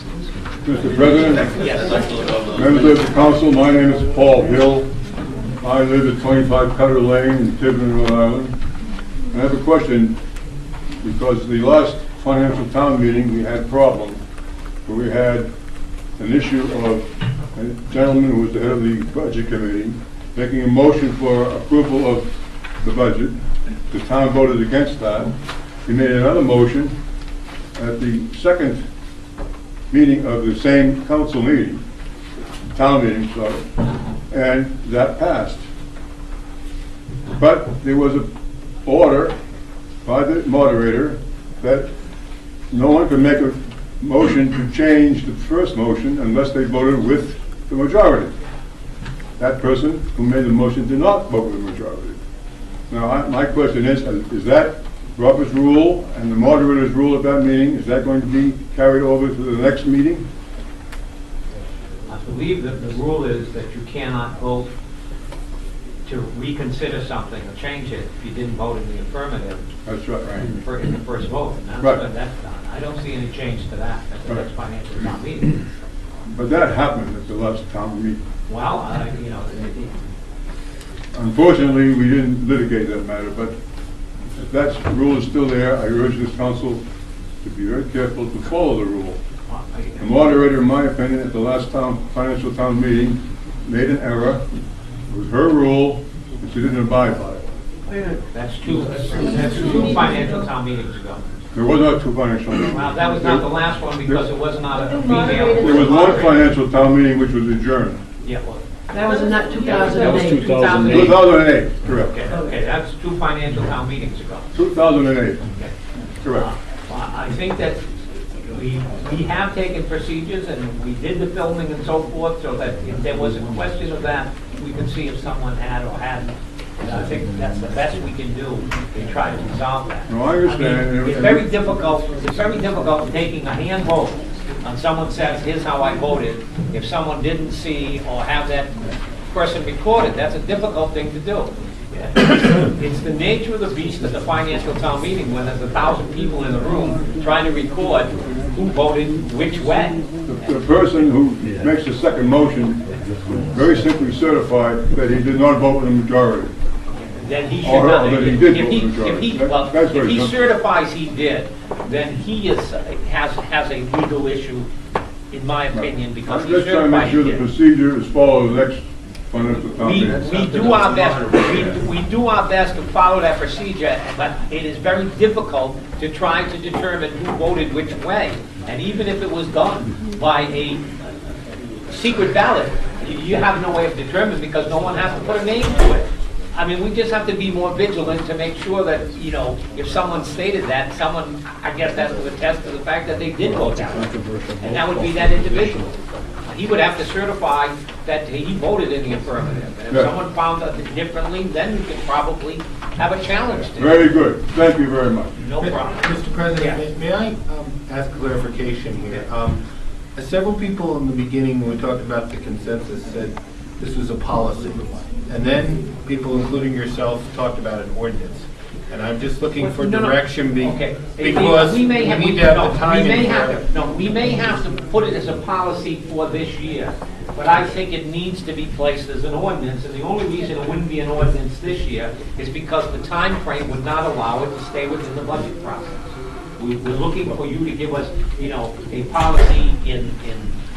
Mr. President, Yes. members of the council, my name is Paul Hill. I live at 25 Cutter Lane in Tiverton, Rhode Island. I have a question, because the last financial town meeting, we had problems where we had an issue of a gentleman who was the head of the budget committee making a motion for approval of the budget. The town voted against that. He made another motion at the second meeting of the same council meeting, town meeting, sorry, and that passed. But there was an order by the moderator that no one could make a motion to change the first motion unless they voted with the majority. That person who made the motion did not vote with the majority. Now, my question is that Robert's rule and the moderator's rule at that meeting, is that going to be carried over to the next meeting? I believe that the rule is that you cannot vote to reconsider something or change it if you didn't vote in the affirmative. That's right. In the first vote. And that's Right. when that's done. I don't see any change to that at the Right. next financial town meeting. But that happened at the last town meeting. Well, Unfortunately, we didn't litigate that matter, but if that rule is still there, I urge this council to be very careful to follow the rule. The moderator, in my opinion, at the last financial town meeting, made an error. It was her rule, and she didn't abide by it. that's two financial town meetings ago. There was not two financial. Well, that was not the last one because it was not a female. There was one financial town meeting which was adjourned. Yeah, well. That was not That was 2008. 2008. 2008, correct. Okay, that's two financial town meetings ago. 2008, Okay. correct. Well, I think that we have taken procedures and we did the filming and so forth, so that if there was a question of that, we could see if someone had or hadn't. And I think that's the best we can do to try to resolve that. No, I understand. mean, it's very difficult taking a hand vote and someone says, here's how I voted. If someone didn't see or have that person recorded, that's a difficult thing to do. It's the nature of the beast at the financial town meeting when there's 1,000 people in the room trying to record who voted which way. The person who makes the second motion very simply certified that he did not vote with the majority. Then he should Or not. that he did vote with the majority. That's If very he simple. certifies he did, then he has a legal issue, in my opinion, because I'm he just trying to make certified sure he the did. procedure is followed the next financial town We meeting. do our best, we do our best to follow that procedure, but it is very difficult to try to determine who voted which way. And even if it was done by a secret ballot, you have no way of determining because no one has to put a name to it. I mean, we just have to be more vigilant to make sure that, if someone stated that, someone, I guess that would attest to the fact that they did vote that way. And that would be that individual. He would have to certify that he voted in the affirmative. And if Yeah. someone found that differently, then we could probably have a challenge to it. Very good. Thank you very much. No problem. Mr. President, Yeah. may I ask clarification here? Several people in the beginning, when we talked about the consensus, said this was a policy. And then people, including yourself, talked about an ordinance. And I'm just looking for No, no. direction Okay. because we may have- need to have no, the time we may in have here. to- No, we may have to put it as a policy for this year, but I think it needs to be placed as an ordinance, and the only reason it wouldn't be an ordinance this year is because the time frame would not allow it to stay within the budget process. We're looking for you to give us, a policy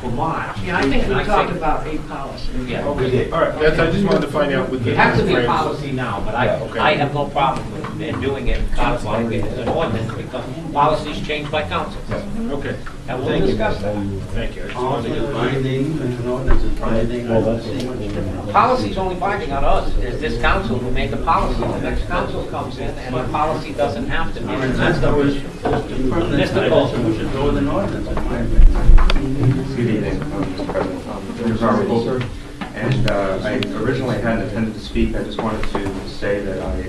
for March. Yeah, I think we talked about a policy. Yeah, Okay. we did. All right, I just wanted to find out what the It has to be a frames- policy now, but Yeah, okay. I have no problem with doing it, codifying it as an ordinance, because policies change by council. Okay, And we'll discuss that. thank you. I just wanted to- Binding, an ordinance is binding. Policy's only binding on us, is this council who made the policy. The next council comes in and the policy doesn't have to be. And that's the issue. Mr. Bolton. We should go with an ordinance, in my opinion. Good evening, Mr. President. My name is Robert Bolter, and I originally hadn't intended to speak. I just wanted to say that I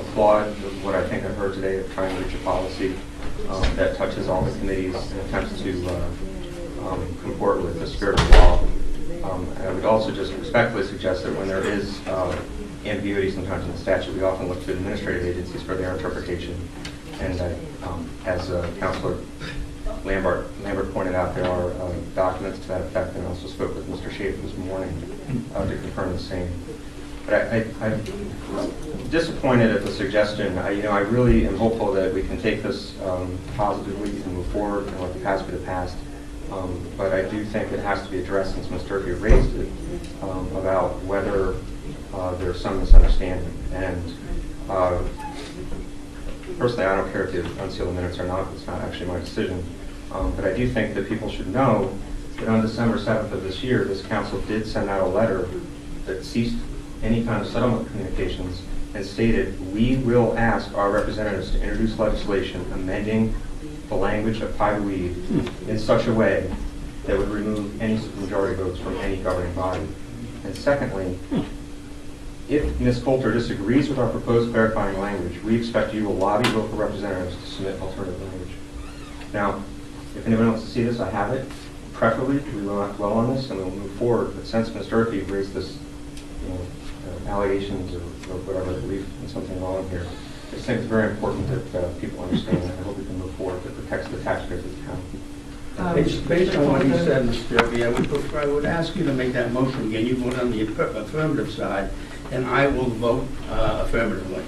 applaud what I think I've heard today of trying to reach a policy that touches all the committees and attempts to comport with the spirit of the law. And I would also just respectfully suggest that when there is ambiguity sometimes in the statute, we often look to administrative agencies for their interpretation. And as Councilor Lambert pointed out, there are documents to that effect, and I also spoke with Mr. Schaefer this morning to confirm the same. But I'm disappointed at the suggestion. I really am hopeful that we can take this positively and move forward and let the past be the past. But I do think it has to be addressed, since Ms. Turkey raised it, about whether there's some misunderstanding. And personally, I don't care if you unseal the minutes or not. It's not actually my decision. But I do think that people should know that on December 7th of this year, this council did send out a letter that ceased any kind of settlement communications and stated, we will ask our representatives to introduce legislation amending the language of Title Weed in such a way that would remove any majority votes from any governing body. And secondly, if Ms. Coulter disagrees with our proposed clarifying language, we expect you will lobby local representatives to submit alternative language. Now, if anyone wants to see this, I have it. Preferably, we will not dwell on this and we'll move forward. But since Ms. Turkey raised this, allegations or whatever, I believe in something wrong here, I just think it's very important that people understand that. I hope we can move forward that protects the taxpayers of the town. Based on what you said, Mr. Derby, I would ask you to make that motion again. You vote on the affirmative side, and I will vote affirmatively.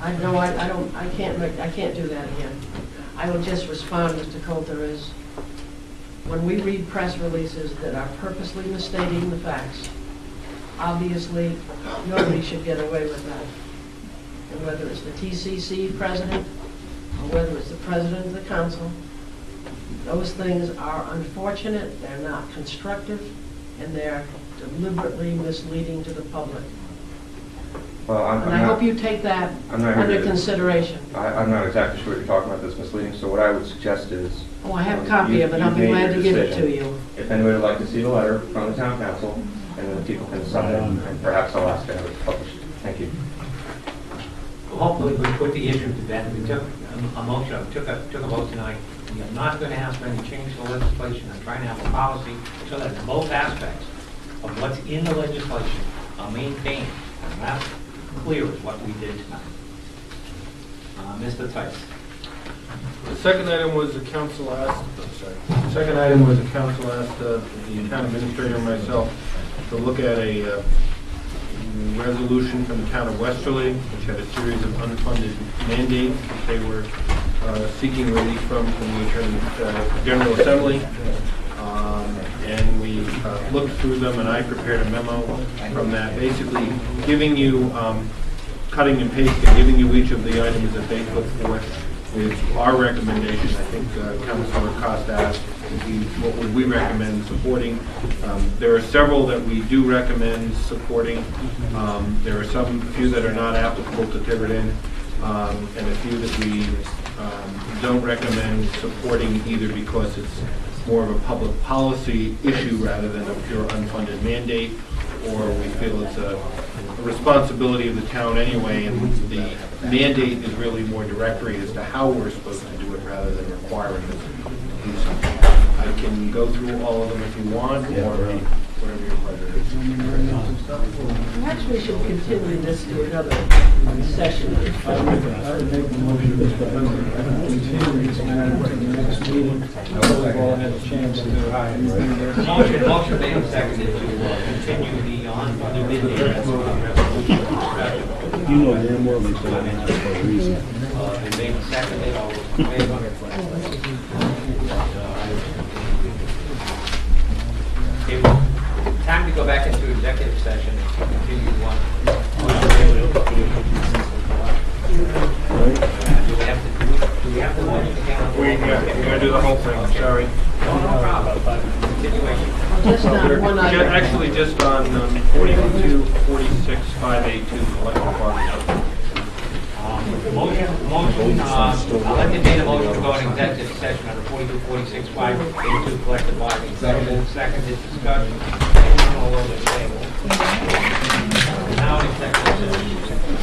I can't do that again. I will just respond, Mr. Coulter, is when we read press releases that are purposely misstating the facts, obviously, nobody should get away with that. And whether it's the TCC president or whether it's the president of the council, those things are unfortunate, they're not constructive, and they're deliberately misleading to the public. Well, And I hope you take that under consideration. I'm not exactly sure what you're talking about that's misleading, so what I would suggest is... Oh, I have a copy of it, I'll be glad to give it to you. If anybody would like to see the letter from the town council, and then people can sign it, and perhaps I'll ask to have it published. Thank you. Hopefully, we put the issue to bed. We took a motion, took a vote tonight. We are not going to ask for any change to the legislation. I'm trying to have a policy so that both aspects of what's in the legislation are maintained. And that's clear is what we did tonight. Mr. Tice. The second item was the council asked, the town administrator and myself to look at a resolution from the town of Westerly, which had a series of unfunded mandates that they were seeking relief from the General Assembly. And we looked through them, and I prepared a memo from that, basically giving you, cutting and pasting, giving you each of the items that they put forth with our recommendation. I think Councilor Costa asked what would we recommend supporting. There are several that we do recommend supporting. There are a few that are not applicable to Tiverton, and a few that we don't recommend supporting either because it's more of a public policy issue rather than a pure unfunded mandate, or we feel it's a responsibility of the town anyway, and the mandate is really more directory as to how we're supposed to do it rather than requiring us to do something. I can go through all of them if you want, or whatever your pleasure is. Perhaps we should continue this to another session. I would make the motion to continue this matter to the next meeting. We've all had a chance to do it. Motion made and seconded to continue the unfunded mandate resolution. You know damn well we said that for a reason. And made and seconded, all those in favor? Okay, time to go back into executive session and continue one. Do we have to motion again? We're going to do the whole thing, sorry. No problem. Continuation. Just on one item. Actually, just on 42, 46, 582, collective bargaining. Motion, I'll entertain a motion to go in executive session under 42, 46, 582 collective bargaining. Seconded discussion. All those in favor? Now in executive session.